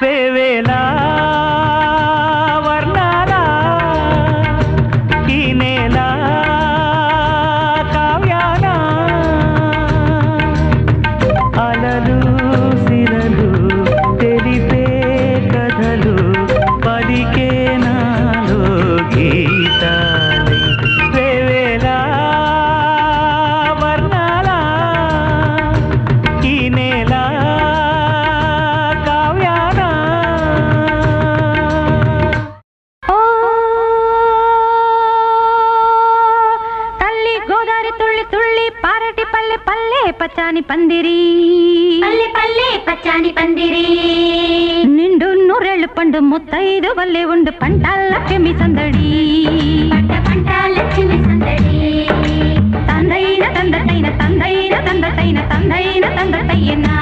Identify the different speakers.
Speaker 1: వేవేలా వర్ణాలా ఈ నేల కావ్యాన అలలు సిరలు తెలిపే కథలు పలికే నాలో గీతాలే వేవేలా వర్ణాలా ఈ నేల
Speaker 2: పచ్చాని పందిరి
Speaker 3: పల్లె పల్లె పచ్చాని పందిరి
Speaker 2: నిండు నూరెళ్ళు పండు ముత్తైదు వల్లే ఉండు పంటాలక్ష్మి సందడి
Speaker 3: పంటాలక్ష్మి సందడి
Speaker 2: తందైన తందతైన తందైన తందతైన తందైన తందతయ్యనా